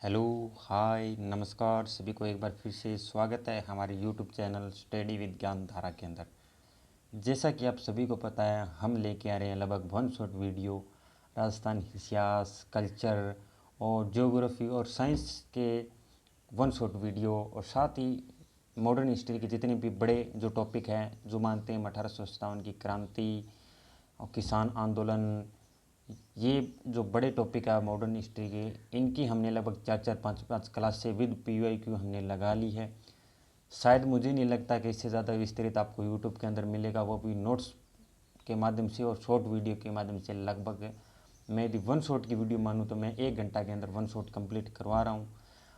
Hello, हाय, नमस्कार सभी को एक बार फिर से स्वागत है हमारे यूट्यूब चैनल स्टडी विद ज्ञान धारा के अंदर। जैसा कि आप सभी को पता है, हम लेके आ रहे हैं लगभग 1 शॉट वीडियो राजस्थान इतिहास, कल्चर और ज्योग्राफी और साइंस के 1 शॉट वीडियो, और साथ ही मॉडर्न हिस्ट्री के जितने भी बड़े जो टॉपिक हैं, जो मानते हैं 1857 की क्रांति और किसान आंदोलन, ये जो बड़े टॉपिक है मॉडर्न हिस्ट्री के, इनकी हमने लगभग 4-4 5-5 क्लास से विद PYQ हमने लगा ली है। शायद मुझे नहीं लगता कि इससे ज़्यादा विस्तृत आपको यूट्यूब के अंदर मिलेगा, वो भी नोट्स के माध्यम से और शॉर्ट वीडियो के माध्यम से। लगभग मैं यदि 1 शॉट की वीडियो मानूँ तो मैं 1 घंटा के अंदर 1 शॉट कंप्लीट करवा रहा हूँ।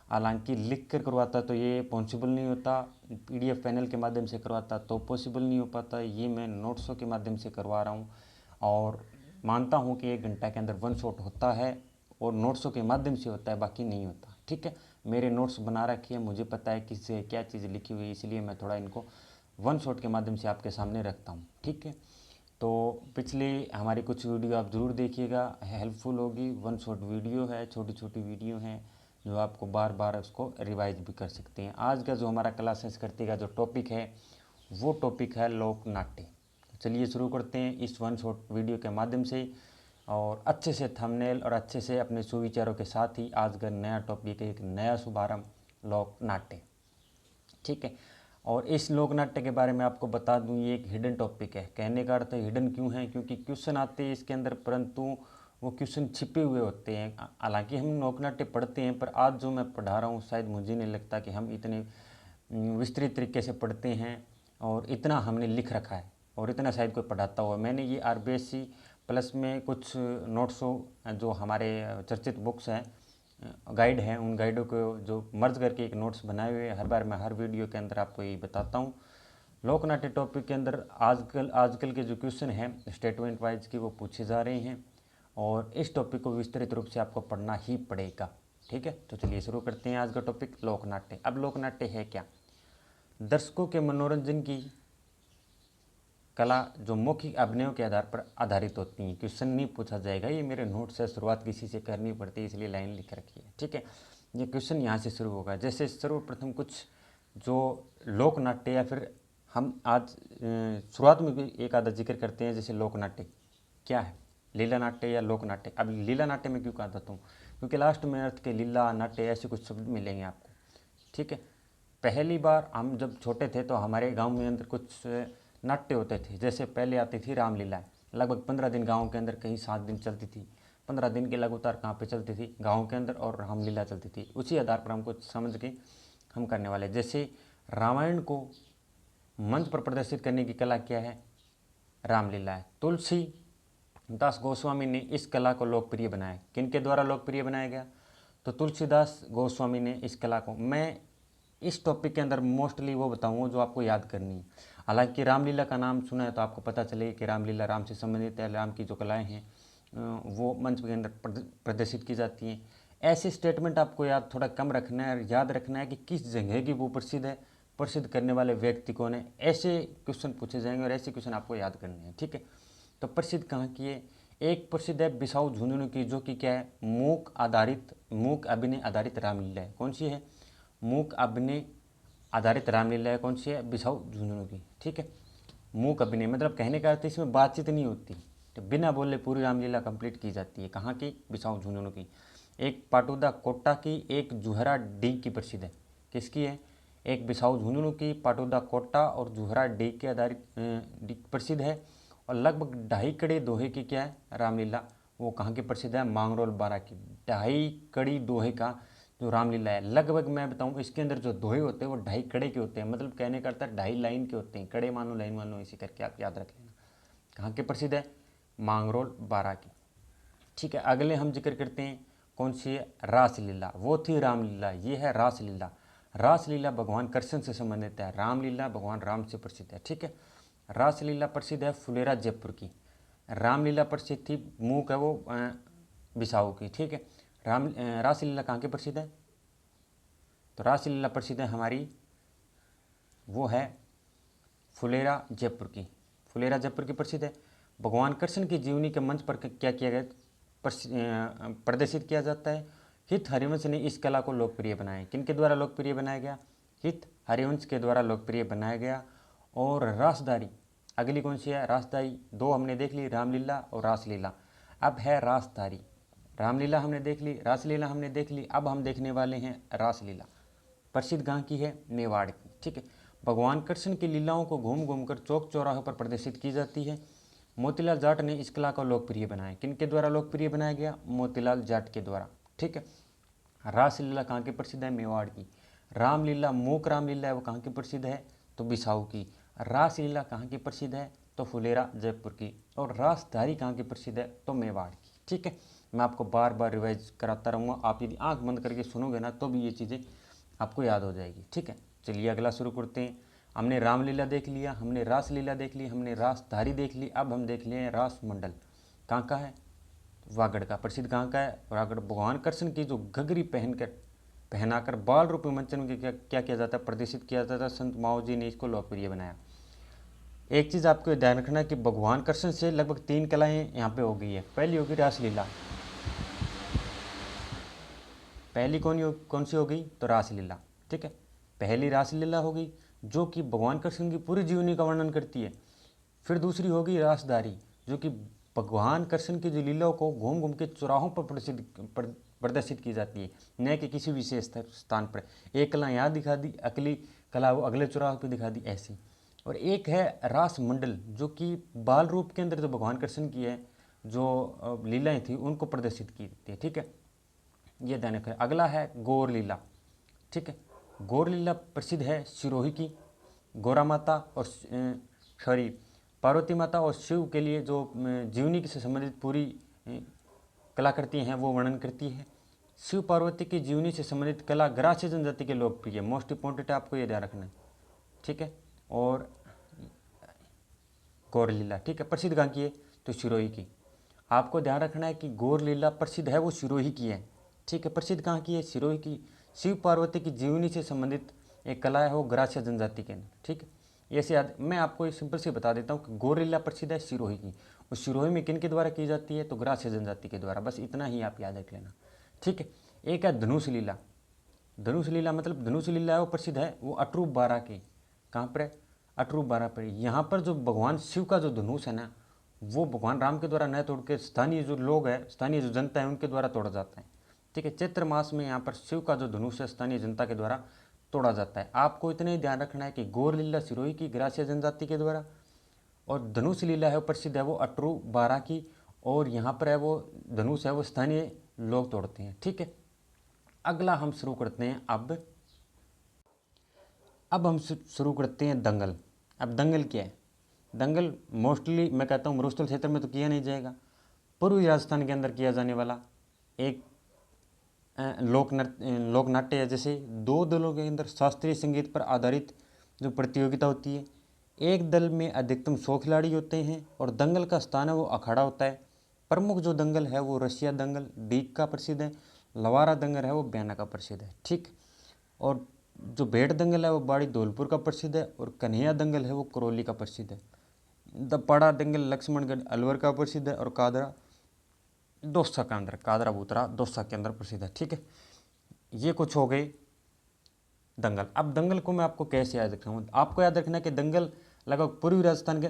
हालांकि लिख कर करवाता तो ये पॉसिबल नहीं होता, PDF पैनल के माध्यम से करवाता तो पॉसिबल नहीं हो पाता, ये मैं नोट्सों के माध्यम से करवा रहा हूँ। और मानता हूँ कि 1 घंटा के अंदर 1 शॉट होता है और नोट्सों के माध्यम से होता है, बाकी नहीं होता। ठीक है, मेरे नोट्स बना रखे हैं, मुझे पता है किससे क्या चीज़ लिखी हुई है, इसलिए मैं थोड़ा इनको 1 शॉट के माध्यम से आपके सामने रखता हूँ। ठीक है, तो पिछली हमारी कुछ वीडियो आप ज़रूर देखिएगा, हेल्पफुल होगी। 1 शॉट वीडियो है, छोटी छोटी वीडियो हैं जो आपको बार बार उसको रिवाइज भी कर सकते हैं। आज का जो हमारा क्लास संस्कृति का जो टॉपिक है, वो टॉपिक है लोक नाट्य। चलिए शुरू करते हैं इस 1 शॉट वीडियो के माध्यम से, और अच्छे से थंबनेल और अच्छे से अपने सुविचारों के साथ ही आज का नया टॉपिक है, एक नया शुभारंभ, लोक नाट्य। ठीक है, और इस लोक नाट्य के बारे में आपको बता दूं, ये एक हिडन टॉपिक है। कहने का अर्थ हिडन क्यों है, क्योंकि क्वेश्चन आते हैं इसके अंदर, परंतु वो क्वेश्चन छिपे हुए होते हैं। हालांकि हम लोक नाट्य पढ़ते हैं, पर आज जो मैं पढ़ा रहा हूँ शायद मुझे नहीं लगता कि हम इतने विस्तृत तरीके से पढ़ते हैं और इतना हमने लिख रखा है और इतना शायद कोई पढ़ाता हुआ। मैंने ये RBSC प्लस में कुछ नोट्सों जो हमारे चर्चित बुक्स हैं, गाइड हैं, उन गाइडों को जो मर्ज करके एक नोट्स बनाए हुए हर बार मैं हर वीडियो के अंदर आपको ये बताता हूँ। लोकनाट्य टॉपिक के अंदर आजकल के जो क्वेश्चन हैं स्टेटमेंट वाइज की, वो पूछे जा रहे हैं और इस टॉपिक को विस्तृत रूप से आपको पढ़ना ही पड़ेगा। ठीक है, तो चलिए शुरू करते हैं आज का टॉपिक, लोकनाट्य। अब लोकनाट्य है क्या? दर्शकों के मनोरंजन की कला जो मौखिक अभिनयों के आधार पर आधारित होती हैं। क्वेश्चन नहीं पूछा जाएगा, ये मेरे नोट से शुरुआत किसी से करनी पड़ती है, इसलिए लाइन लिख रखी है। ठीक है, ये क्वेश्चन यहाँ से शुरू होगा। जैसे सर्वप्रथम कुछ जो लोक नाट्य, या फिर हम आज शुरुआत में भी एक आधा जिक्र करते हैं, जैसे लोक नाट्य क्या है, लीला नाट्य या लोक नाट्य। अब लीला नाट्य में क्यों कहता हूँ, क्योंकि लास्ट में अर्थ के लीला नाट्य ऐसे कुछ शब्द मिलेंगे आपको। ठीक है, पहली बार हम जब छोटे थे तो हमारे गांव में अंदर कुछ नाट्य होते थे। जैसे पहले आती थी रामलीला, लगभग 15 दिन गांव के अंदर, कहीं 7 दिन चलती थी। 15 दिन के लगातार कहाँ पे चलती थी, गांव के अंदर, और रामलीला चलती थी। उसी आधार पर हमको समझ के हम करने वाले। जैसे रामायण को मंच पर प्रदर्शित करने की कला क्या है, रामलीला है। तुलसी दास गोस्वामी ने इस कला को लोकप्रिय बनाया। किनके द्वारा लोकप्रिय बनाया गया, तो तुलसीदास गोस्वामी ने इस कला को। मैं इस टॉपिक के अंदर मोस्टली वो बताऊंगा जो आपको याद करनी है। हालांकि रामलीला का नाम सुना है तो आपको पता चलेगा कि रामलीला राम से संबंधित है, राम की जो कलाएं हैं वो मंच के अंदर प्रदर्शित की जाती हैं। ऐसे स्टेटमेंट आपको याद थोड़ा कम रखना है, याद रखना है कि किस जगह की वो प्रसिद्ध है, प्रसिद्ध करने वाले व्यक्ति कौन है। ऐसे क्वेश्चन पूछे जाएंगे और ऐसे क्वेश्चन आपको याद करने हैं। ठीक है, तो प्रसिद्ध कहाँ की है? एक प्रसिद्ध है बिसाऊ झुंझुनू की, जो कि क्या है, मूक अभिनय आधारित रामलीला है। कौन सी है? मूक अभिनय आधारित रामलीला है। कौन सी है? बिसाऊ झुंझुनू की। ठीक है, मूक अभिनय मतलब कहने का अर्थ इसमें बातचीत नहीं होती, तो बिना बोले पूरी रामलीला कंप्लीट की जाती है। कहाँ की? बिसाऊ झुंझुनू की। एक पाटुदा कोट्टा की, एक जुहरा डी की प्रसिद्ध है। किसकी है? एक बिसाऊ झुंझुनू की, पाटुदा कोट्टा और जुहरा डी के आधारित प्रसिद्ध है। और लगभग 2.5 कड़ी दोहे की क्या है, रामलीला, वो कहाँ की प्रसिद्ध है? मांगरोल बारा की। 2.5 कड़ी दोहे का जो रामलीला है, लगभग मैं बताऊँ इसके अंदर जो दोहे होते हैं वो 2.5 कड़े के होते हैं। मतलब कहने का अर्थ है 2.5 लाइन के होते हैं, कड़े मानो लाइन मानो, इसी करके आप याद रख लेना। कहाँ के प्रसिद्ध है? मांगरोल बारा की। ठीक है, अगले हम जिक्र करते हैं कौन सी है, रासलीला। वो थी रामलीला, ये है रासलीला। रासलीला भगवान कृष्ण से संबंधित है, रामलीला भगवान राम से प्रसिद्ध है। ठीक है, रासलीला प्रसिद्ध है फुलेरा जयपुर की। रामलीला प्रसिद्ध थी, मूक है वो बिसाऊ की। ठीक है, रासलीला कहाँ की प्रसिद्ध है? तो रासलीला प्रसिद्ध है हमारी, वो है फुलेरा जयपुर की। फुलेरा जयपुर की प्रसिद्ध है। भगवान कृष्ण की जीवनी के मंच पर क्या किया गया, प्रदर्शित किया जाता है। हित हरिवंश ने इस कला को लोकप्रिय बनाया। किनके द्वारा लोकप्रिय बनाया गया? हित हरिवंश के द्वारा लोकप्रिय बनाया गया। और रासदारी, अगली कौन सी है? रासदारी। दो हमने देख ली, रामलीला और रासलीला। अब है रासदारी। रामलीला हमने देख ली, रासलीला हमने देख ली, अब हम देखने वाले हैं रासलीला। प्रसिद्ध कहाँ की है? मेवाड़ की। ठीक है। भगवान कृष्ण की लीलाओं को घूम घूम कर चौक चौराहों पर प्रदर्शित की जाती है। मोतीलाल जाट ने इस कला को लोकप्रिय बनाया। किनके द्वारा लोकप्रिय बनाया गया? मोतीलाल जाट के द्वारा। ठीक है। रासलीला कहाँ की प्रसिद्ध है? मेवाड़ की। रामलीला, मूक रामलीला है वो कहाँ की प्रसिद्ध है? तो बिसाऊ की। रासलीला कहाँ की प्रसिद्ध है? तो फुलेरा जयपुर की। और रासधारी कहाँ की प्रसिद्ध है? तो मेवाड़ की। ठीक है। मैं आपको बार बार रिवाइज कराता रहूँगा, आप यदि आंख बंद करके सुनोगे ना तो भी ये चीज़ें आपको याद हो जाएगी। ठीक है। चलिए अगला शुरू करते हैं। हमने रामलीला देख लिया, हमने रासलीला देख ली, हमने रासधारी देख ली, अब हम देख लिए रास मंडल। कहाँ का है? वागड़ का। प्रसिद्ध कहाँ का है? वागड़। भगवान कृष्ण की जो घघरी पहनाकर बाल रूपी मंचन में क्या किया जाता है? प्रदर्शित किया जाता है। संत माओ जी ने इसको लोकप्रिय बनाया। एक चीज़ आपको ध्यान रखना है कि भगवान कृष्ण से लगभग 3 कलाएँ यहाँ पे हो गई है। पहली होगी रासलीला, पहली कौन सी हो गई? तो रासलीला। ठीक है। पहली रासलीला होगी जो कि भगवान कृष्ण की पूरी जीवनी का वर्णन करती है। फिर दूसरी होगी रासदारी, जो कि भगवान कृष्ण की जो लीलाओं को घूम घूम के चौराहों पर प्रदर्शित की जाती है, न कि किसी विशेष स्थान पर। एक कला यहाँ दिखा दी, अगली कला वो अगले चौराहे पर दिखा दी, ऐसी। और एक है रास मंडल, जो कि बाल रूप के अंदर जो भगवान कृष्ण की है जो लीलाएँ थी उनको प्रदर्शित की जाती है। ठीक है, ये ध्यान रखें। अगला है गौर लीला। ठीक है। गौर लीला प्रसिद्ध है सिरोही की। गौरा माता और सॉरी पार्वती माता और शिव के लिए जो जीवनी से संबंधित पूरी कलाकृति हैं वो वर्णन करती है। शिव पार्वती की जीवनी से संबंधित कला ग्रास्य जनजाति के लोकप्रिय, मोस्ट इंपॉर्टेंट है, आपको ये ध्यान रखना है। ठीक है। और गौर लीला, ठीक है, प्रसिद्ध कहाँ की है? तो सिरोही की। आपको ध्यान रखना है कि गौर लीला प्रसिद्ध है वो सिरोही की है। ठीक है। प्रसिद्ध कहाँ की है? सिरोही की। शिव पार्वती की जीवनी से संबंधित एक कला है वो ग्रास्य जनजाति के अंदर। ठीक है। ऐसे मैं आपको सिंपल से बता देता हूँ कि गौर लीला प्रसिद्ध है सिरोही की। और सिरोही में किन के द्वारा की जाती है? तो ग्रास्य जनजाति के द्वारा। बस इतना ही आप याद रख लेना। ठीक है। एक है धनुष लीला। धनुष लीला मतलब धनुष लीला है वो प्रसिद्ध है वो अटरूप बारा की। कहाँ पर है? अटरूप बारा पर। यहाँ पर जो भगवान शिव का जो धनुष है ना, वो भगवान राम के द्वारा न तोड़ के स्थानीय जो लोग हैं, स्थानीय जो जनता है उनके द्वारा तोड़ा जाता है। ठीक है। चैत्र मास में यहाँ पर शिव का जो धनुष है स्थानीय जनता के द्वारा तोड़ा जाता है। आपको इतना ही ध्यान रखना है कि गौर लीला सिरोही की ग्रास्य जनजाति के द्वारा, और धनुष लीला है वो प्रसिद्ध है वो अटरू बारा की। और यहाँ पर है वो धनुष है वो स्थानीय लोग तोड़ते हैं। ठीक है। अगला हम शुरू करते हैं अब हम शुरू करते हैं दंगल। अब दंगल क्या है? दंगल मोस्टली मैं कहता हूँ मरुस्थल क्षेत्र में तो किया नहीं जाएगा, पूर्वी राजस्थान के अंदर किया जाने वाला एक लोक नाट्य है। जैसे दो दलों के अंदर शास्त्रीय संगीत पर आधारित जो प्रतियोगिता होती है, एक दल में अधिकतम 100 खिलाड़ी होते हैं और दंगल का स्थान है वो अखाड़ा होता है। प्रमुख जो दंगल है वो रसिया दंगल डीग का प्रसिद्ध है, लवारा दंगल है वो बयाना का प्रसिद्ध है। ठीक। और जो भेड़ दंगल है वो बाड़ी धौलपुर का प्रसिद्ध है, और कन्हैया दंगल है वो करौली का प्रसिद्ध है। दपाड़ा दंगल लक्ष्मणगढ़ अलवर का प्रसिद्ध है, और कादरा दौसा के अंदर, कादरा भूतरा दौसा के अंदर प्रसिद्ध है। ठीक है। ये कुछ हो गए दंगल। अब दंगल को मैं आपको कैसे याद रखूँ? आपको याद रखना है कि दंगल लगभग पूर्वी राजस्थान के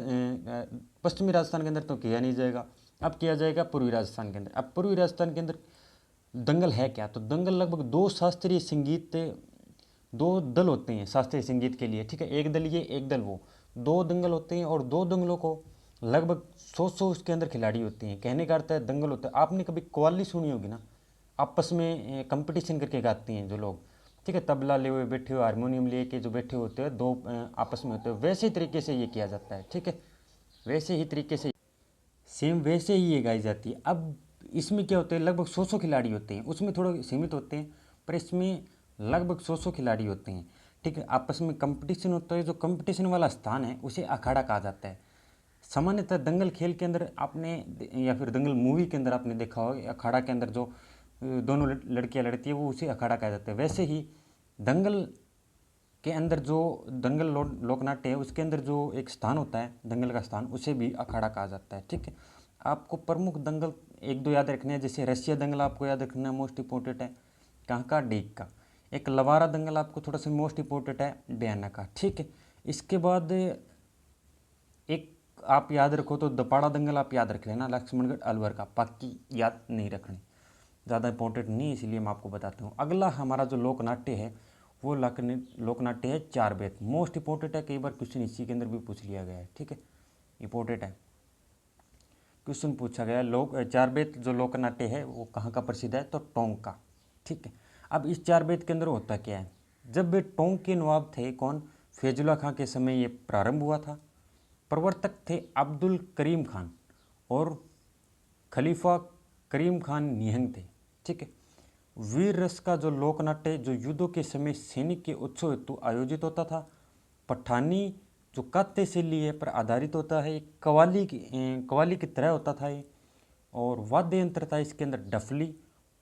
पश्चिमी राजस्थान के अंदर तो किया नहीं जाएगा, अब किया जाएगा पूर्वी राजस्थान के अंदर। अब पूर्वी राजस्थान के अंदर दंगल है क्या? तो दंगल लगभग दो दल होते हैं शास्त्रीय संगीत के लिए। ठीक है। एक दल ये, एक दल वो, दो दंगल होते हैं, और दो दंगलों को लगभग 100 उसके अंदर खिलाड़ी होते हैं। कहने का अर्थ है दंगल होता है। आपने कभी कव्वाली सुनी होगी ना, आपस में कंपटीशन करके गाते हैं जो लोग। ठीक है। तबला लिए हुए बैठे हुए, हारमोनियम लिए के जो बैठे होते हैं, दो आपस में होते हैं, वैसे तरीके से ये किया जाता है। ठीक है। वैसे ही तरीके से सेम वैसे ही ये गाई जाती है। अब इसमें क्या होता है, लगभग 100 खिलाड़ी होते हैं, उसमें थोड़े सीमित होते हैं, पर इसमें लगभग 100 खिलाड़ी होते हैं। ठीक है। आपस में कंपटीशन होता है, जो कंपटीशन वाला स्थान है उसे अखाड़ा कहा जाता है। सामान्यतः दंगल खेल के अंदर आपने या फिर दंगल मूवी के अंदर आपने देखा हो, अखाड़ा के अंदर जो दोनों लड़कियां लड़ती है वो उसे अखाड़ा कहा जाता है। वैसे ही दंगल के अंदर जो दंगल लोकनाट्य है उसके अंदर जो एक स्थान होता है दंगल का स्थान, उसे भी अखाड़ा कहा जाता है। ठीक है। आपको प्रमुख दंगल एक दो याद रखने हैं, जैसे रसिया दंगल आपको याद रखना है, मोस्ट इंपॉर्टेंट है। कहाँ का, डीग का। एक लवारा दंगल आपको थोड़ा सा मोस्ट इंपॉर्टेंट है, बयाना का, ठीक है। इसके बाद एक आप याद रखो तो दपाड़ा दंगल आप याद रख लेना, लक्ष्मणगढ़ अलवर का, बाकी याद नहीं रखने, ज़्यादा इंपॉर्टेंट नहीं, इसलिए मैं आपको बताता हूँ। अगला हमारा जो लोकनाट्य है वो लोकनाट्य है चार बेत, मोस्ट इंपॉर्टेंट है, कई बार क्वेश्चन इसी के अंदर भी पूछ लिया गया है, ठीक है, इंपॉर्टेंट है, क्वेश्चन पूछा गया। लोक चार बेत जो लोकनाट्य है वो कहाँ का प्रसिद्ध है, तो टोंक का, ठीक है। अब इस चार बेत के अंदर होता क्या है, जब वे टोंक के नवाब थे कौन, फैजुल्ला खां के समय ये प्रारंभ हुआ था। प्रवर्तक थे अब्दुल करीम खान और खलीफा करीम खान निहंग थे, ठीक है। वीर रस का जो लोकनाट्य जो युद्धों के समय सैनिक के उत्सव हेतु आयोजित होता था। पठानी जो कात्य शैली है पर आधारित होता है, कवाली की तरह होता था ये, और वाद्य यंत्र था इसके अंदर डफली।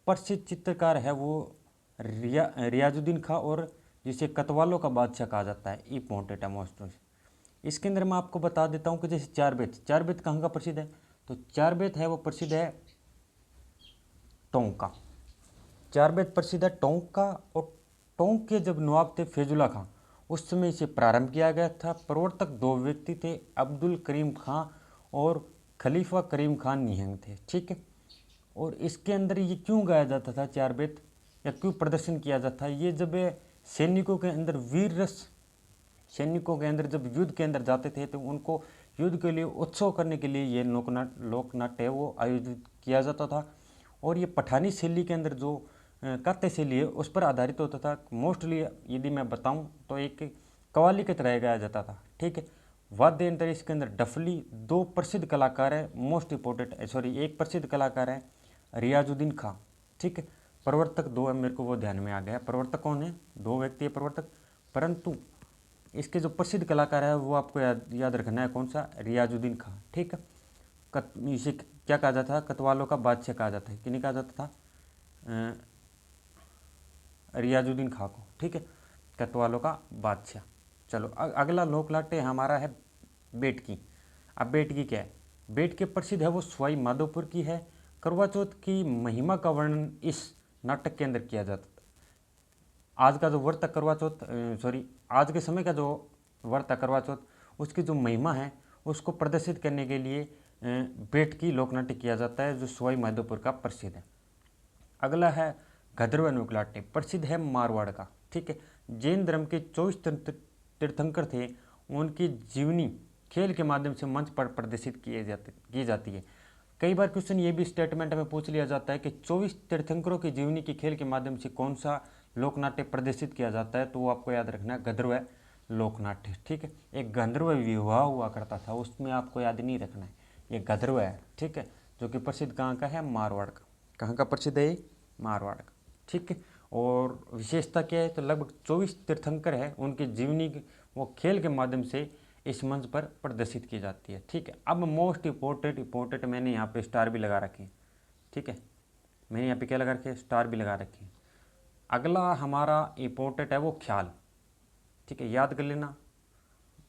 प्रसिद्ध चित्रकार है वो रियाजुद्दीन खां, और जिसे कतवालों का बादशाह कहा जाता है, ई पोर्ट्रेट है मोस्ट। इसके अंदर मैं आपको बता देता हूँ कि जैसे चार बेत कहाँ का प्रसिद्ध है, तो चार बेत है वो प्रसिद्ध है टोंक का। चार बेत प्रसिद्ध है टोंक का, और टोंक के जब नवाब थे फैजुल्ला खां, उस समय इसे प्रारंभ किया गया था। प्रवर्तक दो व्यक्ति थे, अब्दुल करीम खां और खलीफा करीम खान निहंग थे, ठीक है। और इसके अंदर ये क्यों गाया जाता था चार बेत, या क्यों प्रदर्शन किया जाता है, ये जब सैनिकों के अंदर वीर रस, सैनिकों के अंदर जब युद्ध के अंदर जाते थे तो उनको युद्ध के लिए उत्सव करने के लिए ये लोकनाट्य है वो आयोजित किया जाता था। और ये पठानी शैली के अंदर जो कात्य शैली है उस पर आधारित होता था। मोस्टली यदि मैं बताऊं तो एक कवाली की तरह गाया जाता था, ठीक है। वाद्य यंत्र इसके अंदर डफली, दो प्रसिद्ध कलाकार है, मोस्ट इंपॉर्टेंट एक प्रसिद्ध कलाकार है रियाजुद्दीन खां, ठीक है। प्रवर्तक दो है, मेरे को वो ध्यान में आ गया, प्रवर्तक कौन है, दो व्यक्ति है प्रवर्तक, परंतु इसके जो प्रसिद्ध कलाकार है वो आपको याद रखना है, कौन सा, रियाजुद्दीन खां, ठीक है। इसे क्या कहा जाता था, कतवालों का बादशाह कहा जाता है, किन्हें कहा जाता था, रियाजुद्दीन खां को, ठीक है, कतवालों का बादशाह। चलो अगला लोकनाट्य हमारा है बेटकी। अब बेटकी क्या है, बेटकी प्रसिद्ध है वो सवाई माधोपुर की है। करवा चौथ की महिमा का वर्णन इस नाटक के अंदर किया जाता था। आज का जो व्रत करवा चौथ, आज के समय का जो व्रत करवा चौथ, उसकी जो महिमा है उसको प्रदर्शित करने के लिए बेटकी लोकनाट्य किया जाता है, जो सवाई माधोपुर का प्रसिद्ध है। अगला है गंधर्व लोकनाट्य, प्रसिद्ध है मारवाड़ का, ठीक है। जैन धर्म के 24 तीर्थंकर थे, उनकी जीवनी खेल के माध्यम से मंच पर प्रदर्शित की जाती है। कई बार क्वेश्चन ये भी स्टेटमेंट में पूछ लिया जाता है कि 24 तीर्थंकरों की जीवनी की खेल के माध्यम से कौन सा लोकनाट्य प्रदर्शित किया जाता है, तो वो आपको याद रखना है गंधर्व लोकनाट्य, ठीक है। एक गंधर्व विवाह हुआ करता था, उसमें आपको याद नहीं रखना है, ये गंधर्व है, ठीक है, जो कि प्रसिद्ध कहाँ का है, मारवाड़ का। कहाँ का प्रसिद्ध है, मारवाड़ का, ठीक है। और विशेषता क्या है, तो लगभग 24 तीर्थंकर है, उनकी जीवनी वो खेल के माध्यम से इस मंच पर प्रदर्शित की जाती है, ठीक है। अब मोस्ट इंपॉर्टेंट मैंने यहाँ पे स्टार भी लगा रखे हैं, ठीक है, मैंने यहाँ पे क्या लगा रखे, स्टार भी लगा रखे हैं। अगला हमारा इंपॉर्टेंट है वो ख्याल, ठीक है, याद कर लेना,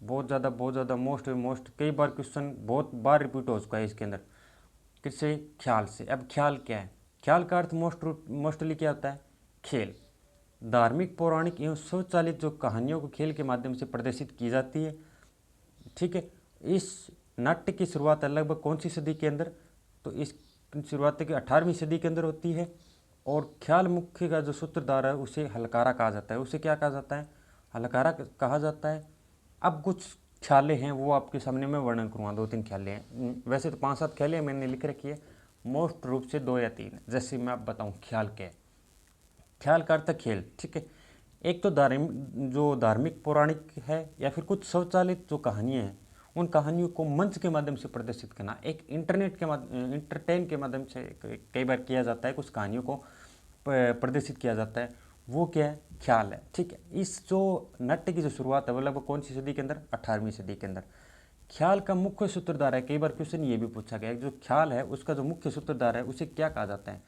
बहुत ज़्यादा मोस्ट कई बार क्वेश्चन बहुत बार रिपीट हो चुका है इसके अंदर, किससे, ख्याल से। अब ख्याल क्या है, ख्याल का अर्थ मोस्टली क्या होता है, खेल। धार्मिक, पौराणिक एवं स्वचालित जो कहानियों को खेल के माध्यम से प्रदर्शित की जाती है, ठीक है। इस नाट्य की शुरुआत लगभग कौन सी सदी के अंदर, तो इस शुरुआत की 18वीं सदी के अंदर होती है। और ख्याल मुख्य का जो सूत्रधार है उसे हलकारा कहा जाता है, उसे क्या कहा जाता है, हलकारा कहा जाता है। अब कुछ ख्यालें हैं वो आपके सामने मैं वर्णन करूँगा, 2-3 ख्यालें हैं, वैसे तो 5-7 ख्यालें मैंने लिख रखी है, मोस्ट रूप से 2 या 3, जैसे मैं आप बताऊँ ख्याल क्या है। ख्याल का अर्थ खेल, ठीक है। एक तो धार्मिक पौराणिक है, या फिर कुछ स्वचालित जो कहानियाँ हैं उन कहानियों को मंच के माध्यम से प्रदर्शित करना, एक इंटरनेट के इंटरटेन के माध्यम से कई बार किया जाता है, कुछ कहानियों को प्रदर्शित किया जाता है, वो क्या है, ख्याल है, ठीक है। इस जो नाट्य की जो शुरुआत है वो लगभग कौन सी सदी के अंदर, 18वीं सदी के अंदर। ख्याल का मुख्य सूत्रधार है, कई बार क्वेश्चन ये भी पूछा गया है, जो ख्याल है उसका जो मुख्य सूत्रधार है उसे क्या कहा जाता है,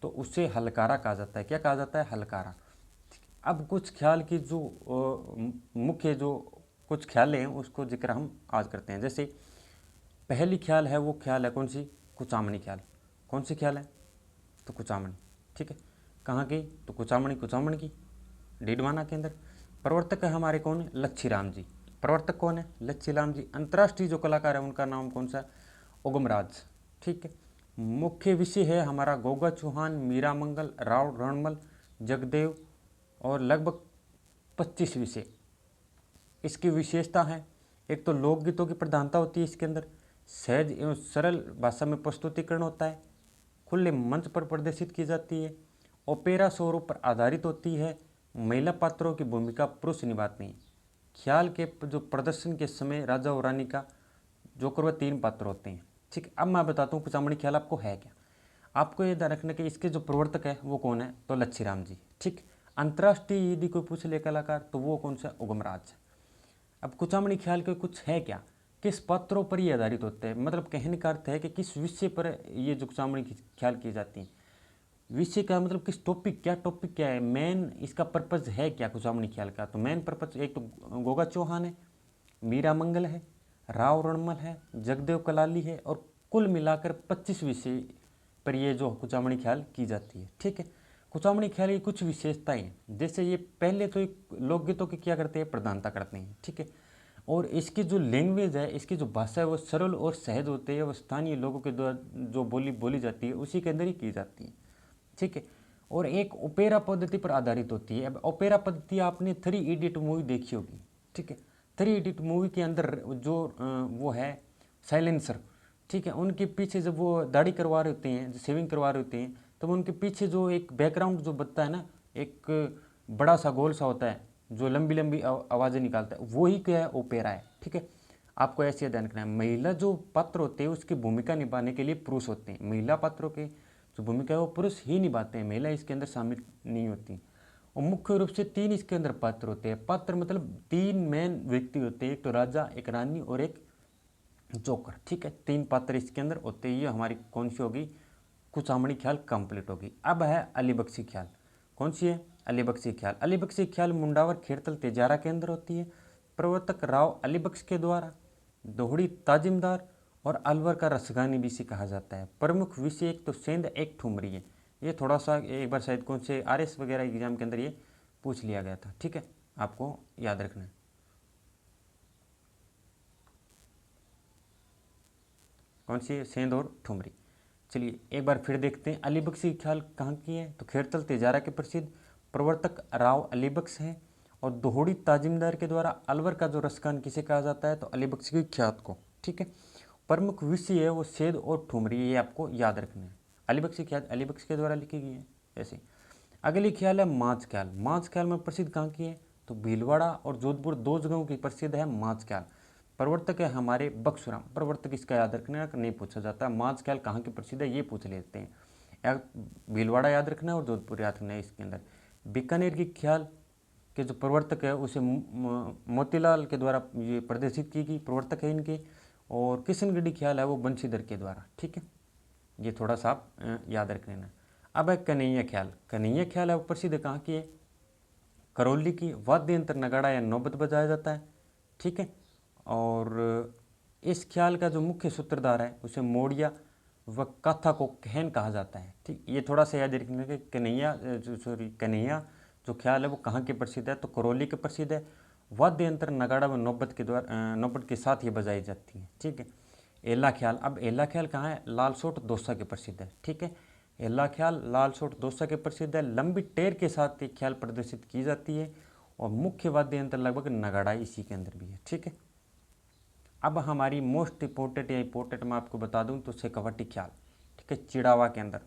तो उसे हलकारा कहा जाता है, क्या कहा जाता है, हलकारा। अब कुछ ख्याल की जो मुख्य जो कुछ ख्याल हैं उसको जिक्र हम आज करते हैं। जैसे पहली ख्याल है वो ख्याल है कौन सी, कुचामनी ख्याल, कौन सी ख्याल है, तो कुचामनी, ठीक है। कहाँ की, तो कुचामणी की, डीडवाना के अंदर। प्रवर्तक है हमारे कौन है, लच्छीराम जी। प्रवर्तक कौन है, लच्छीराम जी। अंतर्राष्ट्रीय जो कलाकार है उनका नाम कौन सा, उगमराज। ठीक है। मुख्य विषय है हमारा गोगा चौहान, मीरा मंगल, राव रणमल, जगदेव और लगभग 25 विषय। इसकी विशेषता है, एक तो लोकगीतों की प्रधानता होती है इसके अंदर, सहज एवं सरल भाषा में प्रस्तुतिकरण होता है, खुले मंच पर प्रदर्शित की जाती है, ओपेरा स्वरूप पर आधारित होती है, महिला पात्रों की भूमिका पुरुष निभाते हैं। ख्याल के जो प्रदर्शन के समय राजा और रानी का जो करवा 3 पात्र होते हैं। ठीक, अब मैं बताता हूँ कुचामणी ख्याल आपको है क्या। आपको ये ध्यान रखना कि इसके जो प्रवर्तक है वो कौन है, तो लच्छीराम जी। ठीक, अंतर्राष्ट्रीय यदि कोई पूछ ले कलाकार तो वो कौन सा, उगमराज। अब कुचामणी ख्याल के कुछ है क्या, किस पात्रों पर ये आधारित होते हैं, मतलब कहने का अर्थ है कि किस विषय पर ये जो कुचामणी ख्याल की जाती है। विषय का मतलब किस टॉपिक, क्या टॉपिक क्या है, मेन इसका पर्पज है क्या कुचामणी ख्याल का। तो मेन पर्पज एक तो गोगा चौहान है, मीरा मंगल है, राव रणमल है, जगदेव कलाली है, और कुल मिलाकर 25 विषय पर ये जो कुचामणी ख्याल की जाती है। ठीक है। कुचामणी ख्याल की कुछ विशेषताएं हैं, जैसे ये पहले तो एक लोकगीतों की क्या करते हैं, प्रधानता करते हैं। ठीक है। और इसकी जो लैंग्वेज है, इसकी जो भाषा है वो सरल और सहज होती है, वो स्थानीय लोगों के द्वारा जो बोली बोली जाती है उसी के अंदर ही की जाती है। ठीक है। और एक ओपेरा पद्धति पर आधारित होती है। अब ओपेरा पद्धति आपने 3 इडियट मूवी देखी होगी। ठीक है। 3 इडियट मूवी के अंदर जो वो है साइलेंसर, ठीक है, उनके पीछे जब वो दाढ़ी करवा रहे होते हैं, जो शेविंग करवा रहे होते हैं, तब उनके पीछे जो एक बैकग्राउंड जो बजता है ना, एक बड़ा सा गोल सा होता है जो लंबी लंबी आवाज़ें निकालता है, वही क्या है, ओपेरा है। ठीक है। आपको ऐसे ध्यान रखना है, महिला जो पात्र होते हैं उसकी भूमिका निभाने के लिए पुरुष होते हैं। महिला पात्रों के जो भूमिका है वो पुरुष ही निभाते हैं, महिला इसके अंदर शामिल नहीं होती। और मुख्य रूप से 3 इसके अंदर पात्र होते हैं। पात्र मतलब 3 मेन व्यक्ति होते हैं, एक तो राजा, एक रानी और एक जोकर। ठीक है, 3 पात्र इसके अंदर होते ही हमारी कौन सी होगी, कुचामणी ख्याल कंप्लीट होगी। अब है अलीबख्शी ख्याल। कौन सी है, अलीबख्शी ख्याल। अलीबख्शी ख्याल मुंडावर खेड़तल तेजारा के अंदर होती है। प्रवर्तक राव अलीबख्श के द्वारा दोहड़ी ताजिमदार और अलवर का रसगानी भी इसे कहा जाता है। प्रमुख विषय एक तो सेंध, एक ठुमरी है। ये थोड़ा सा एक बार शायद कौन से आरएस वगैरह एग्जाम के अंदर ये पूछ लिया गया था। ठीक है, आपको याद रखना है। कौन सी है, सेंध और ठुमरी। चलिए एक बार फिर देखते हैं अलीबख्शी ख्याल कहाँ की है, तो खेड़तल तेजारा के प्रसिद्ध। प्रवर्तक राव अलीबख्श हैं और दोहड़ी ताजिमदार के द्वारा अलवर का जो रसखान किसे कहा जाता है, तो अलीबख्श की ख्यात को। ठीक है। प्रमुख विषय है वो सेंध और ठुमरी, ये आपको याद रखना है। अलीबख्शी ख्यात अलीबख्श के द्वारा लिखी गई है। ऐसे अगली ख्याल है माच ख्याल। माच ख्याल में प्रसिद्ध कहाँ की है, तो भीलवाड़ा और जोधपुर 2 जगहों की प्रसिद्ध है माच ख्याल। प्रवर्तक है हमारे बक्सुराम। प्रवर्तक इसका याद रखना नहीं पूछा जाता, माच ख्याल कहाँ की प्रसिद्ध है ये पूछ लेते हैं। या भीलवाड़ा याद रखना है और जोधपुर याद रखना है इसके अंदर। बीकानेर की ख्याल के जो प्रवर्तक है उसे मोतीलाल के द्वारा ये प्रदर्शित की गई, प्रवर्तक है इनके। और किशनगढ़ी ख्याल है वो बंशीधर के द्वारा। ठीक है, ये थोड़ा सा आप याद रख लेना। अब है कन्हैया ख्याल। कन्हैया ख्याल है वो प्रसिद्ध कहाँ की है, करौली की। वाद्य यंत्र नगाड़ा या नौबत बजाया जाता है। ठीक है। और इस ख्याल का जो मुख्य सूत्रधार है उसे मोड़िया व कथा को कहन कहा जाता है। ठीक, ये थोड़ा सा याद रखना कि कन्हैया जो ख्याल है वो कहाँ के प्रसिद्ध है, तो करौली के प्रसिद्ध है। वाद्य यंत्र नगाड़ा व नौबत के द्वारा नौबत के साथ ये बजाई जाती है। ठीक है। एला ख्याल। अब एला ख्याल कहाँ है, लालसोट दौसा के प्रसिद्ध है। ठीक है, एला ख्याल लालसोट दौसा के प्रसिद्ध है। लंबी टेर के साथ ये ख्याल प्रदर्शित की जाती है और मुख्य वाद्य यंत्र लगभग नगाड़ा इसी के अंदर भी है। ठीक है। अब हमारी मोस्ट इंपॉर्टेंट या इंपॉर्टेंट मैं आपको बता दूं तो शेखावटी ख्याल। ठीक है, चिड़ावा के अंदर।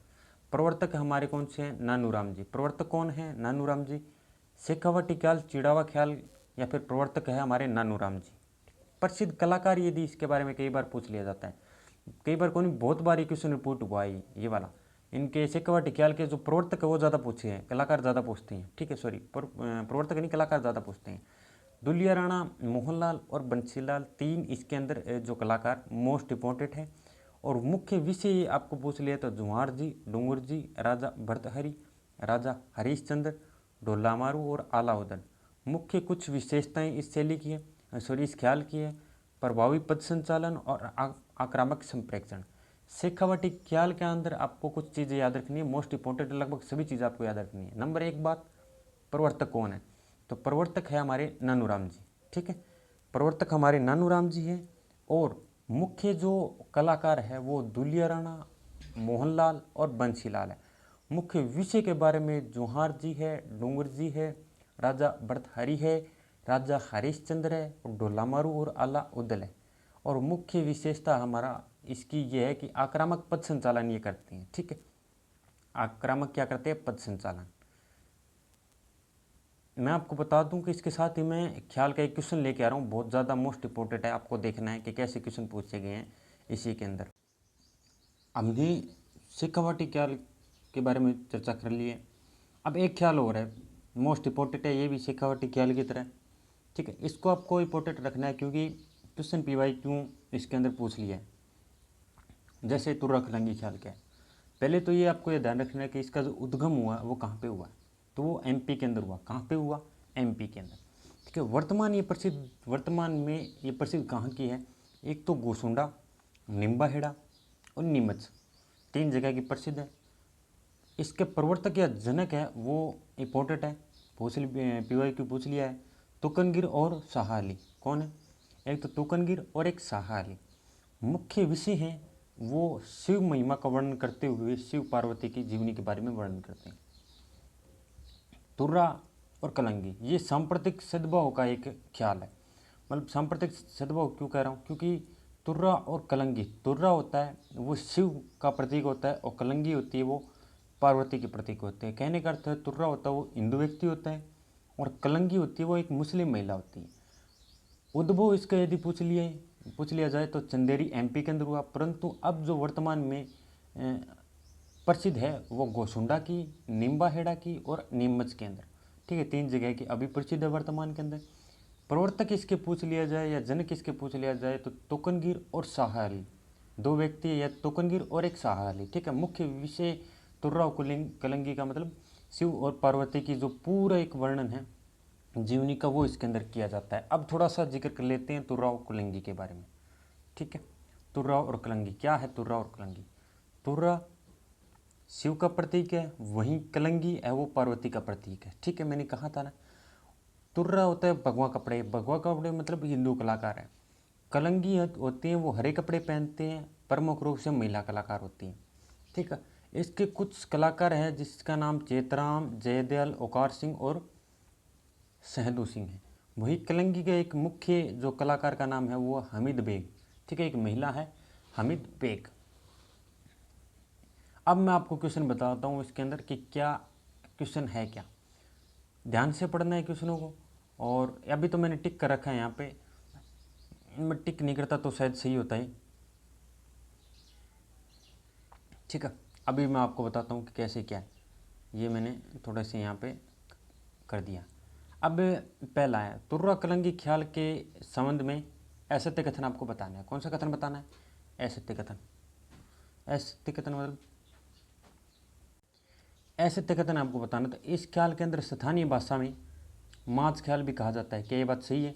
प्रवर्तक हमारे कौन से हैं, नानूराम जी। प्रवर्तक कौन है, नानूराम जी। शेखावटी ख्याल, चिड़ावा ख्याल या फिर प्रवर्तक है हमारे नानूराम जी। प्रसिद्ध कलाकार यदि इसके बारे में कई बार पूछ लिया जाता है, कई बार कौन, बहुत बार ये क्वेश्चन रिपोर्ट हुआ है ये वाला। इनके शेखावटी ख्याल के जो प्रवर्तक है वो ज़्यादा पूछे हैं, कलाकार ज़्यादा पूछते हैं। ठीक है, सॉरी प्रवर्तक नहीं, कलाकार ज़्यादा पूछते हैं। दुलिया राणा, मोहनलाल और बंसीलाल, 3 इसके अंदर जो कलाकार मोस्ट इंपॉर्टेंट है। और मुख्य विषय आपको पूछ लिया तो जुहार जी, डूंगर जी, राजा भर्तहरि, राजा हरीशचंद्र, ढोला मारू और आलाउद्दीन। मुख्य कुछ विशेषताएं इस शैली की है, सॉरी इस ख्याल की है। प्रभावी पद संचालन और आक्रामक संप्रेक्षण। शेखावटी ख्याल के अंदर आपको कुछ चीज़ें याद रखनी है, मोस्ट इंपॉर्टेंट, लगभग सभी चीज़ें आपको याद रखनी है। नंबर एक बात, प्रवर्तक कौन है? तो प्रवर्तक है हमारे नानूराम जी। ठीक है, प्रवर्तक हमारे नानूराम जी हैं। और मुख्य जो कलाकार है वो दुलिया राणा, मोहनलाल और बंसीलाल है। मुख्य विषय के बारे में जोहार जी है, डूंगर जी है, राजा भर्तहरि है, राजा हरिश्चंद्र है, और ढोलामारू और आला उदल है। और मुख्य विशेषता हमारा इसकी ये है कि आक्रामक पद संचालन ये करते हैं। ठीक है, आक्रामक क्या करते हैं? पद संचालन। मैं आपको बता दूं कि इसके साथ ही मैं ख्याल का एक क्वेश्चन लेके आ रहा हूँ, बहुत ज़्यादा मोस्ट इंपॉर्टेंट है, आपको देखना है कि कैसे क्वेश्चन पूछे गए हैं इसी के अंदर। हमने शेखावटी ख्याल के बारे में चर्चा कर ली है। अब एक ख्याल और है, मोस्ट इंपॉर्टेंट है, ये भी शेखावटी ख्याल की तरह। ठीक है, इसको आपको इंपॉर्टेंट रखना है क्योंकि क्वेश्चन PYQ इसके अंदर पूछ लिया है। जैसे तुर्रा खिलंगी ख्याल क्या है? पहले तो ये आपको ये ध्यान रखना है कि इसका जो उद्गम हुआ वो कहाँ पे हुआ? तो वो MP के अंदर हुआ। कहाँ पे हुआ? MP के अंदर। ठीक है, वर्तमान में ये प्रसिद्ध कहाँ की है? एक तो गोसुंडा, निम्बाहेड़ा और नीमच, 3 जगह की प्रसिद्ध है। इसके प्रवर्तक या जनक है वो इम्पोर्टेंट है, PYQ पूछ लिया है। तुकनगिर और शाहाली कौन है? एक तो तुकनगिर और एक शाहाली। मुख्य विषय हैं वो शिव महिमा का वर्णन करते हुए शिव पार्वती की जीवनी के बारे में वर्णन करते हैं। तुर्रा और कलंगी ये सांप्रतिक सद्भाव का एक ख्याल है। मतलब सांप्रतिक सद्भाव क्यों कह रहा हूँ? क्योंकि तुर्रा और कलंगी, तुर्रा होता है वो शिव का प्रतीक होता है और कलंगी होती है वो पार्वती के प्रतीक होते हैं। कहने का अर्थ है तुर्रा होता है वो हिंदू व्यक्ति होता है और कलंगी होती है वो एक मुस्लिम महिला होती है। उद्भव इसका यदि पूछ लिया जाए तो चंदेरी MP के अंदर हुआ, परंतु अब जो वर्तमान में प्रसिद्ध है वो गोसुंडा की, निम्बाहेड़ा की और नीमच के अंदर। ठीक है, 3 जगह की अभी प्रसिद्ध है वर्तमान के अंदर। प्रवर्तक इसके पूछ लिया जाए या जनक इसके पूछ लिया जाए तो तुकनगिर और शाहाली, 2 व्यक्ति या तुकनगिर और एक शाहाली। ठीक है, मुख्य विषय तुर्रा और कलंगी का मतलब शिव और पार्वती की जो पूरा एक वर्णन है जीवनी का वो इसके अंदर किया जाता है। अब थोड़ा सा जिक्र कर लेते हैं तुर्रा और कलंगी के बारे में। ठीक है, तुर्रा और कलंगी क्या है? तुर्रा और कलंगी, तुर्रा शिव का प्रतीक है, वहीं कलंगी है वो पार्वती का प्रतीक है। ठीक है, मैंने कहा था ना, तुर्रा होता है भगवा कपड़े मतलब हिंदू कलाकार है। कलंगी होती हैं वो हरे कपड़े पहनते हैं, प्रमुख रूप से महिला कलाकार होती हैं। ठीक है, इसके कुछ कलाकार हैं जिसका नाम चेतराम, जयदयाल, ओकार सिंह और सहदू सिंह है। वही कलंगी का एक मुख्य जो कलाकार का नाम है वो हमीद बेग। ठीक है, एक महिला है हमीद बेग। अब मैं आपको क्वेश्चन बताता हूँ इसके अंदर कि क्या क्वेश्चन है, क्या ध्यान से पढ़ना है क्वेश्चनों को। और अभी तो मैंने टिक कर रखा है यहाँ पे, मैं टिक नहीं करता तो शायद सही होता है। ठीक है, अभी मैं आपको बताता हूँ कि कैसे क्या है। ये मैंने थोड़ा से यहाँ पे कर दिया। अब पहला है तुर्रा कलंगी ख्याल के संबंध में असत्य कथन आपको बताना है। कौन सा कथन बताना है? असत्य कथन। असत्य कथन मतलब असत्य कथन आपको बताना। तो इस ख्याल के अंदर स्थानीय भाषा में माच ख्याल भी कहा जाता है। क्या ये बात सही है?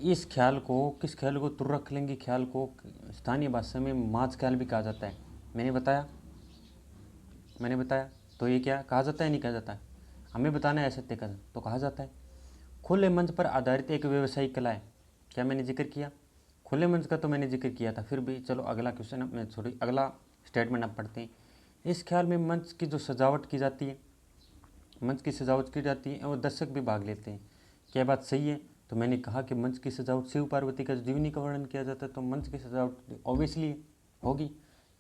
इस ख्याल को, किस ख्याल को? तुर्रा कलंगी ख्याल को स्थानीय भाषा में माच ख्याल भी कहा जाता है। मैंने बताया तो ये क्या कहा जाता है? नहीं कहा जाता है, हमें बताना है असत्य कथन तो कहा जाता है। खुले मंच पर आधारित एक व्यवसायिक कला है। क्या मैंने जिक्र किया? खुले मंच का तो मैंने जिक्र किया था, फिर भी चलो अगला क्वेश्चन में अगला स्टेटमेंट आप पढ़ते हैं। इस ख्याल में मंच की जो सजावट की जाती है, मंच की सजावट की जाती है और दर्शक भी भाग लेते हैं। क्या बात सही है? तो मैंने कहा कि मंच की सजावट शिव पार्वती का जीवनी का वर्णन किया जाता है तो मंच की सजावट ऑब्वियसली होगी।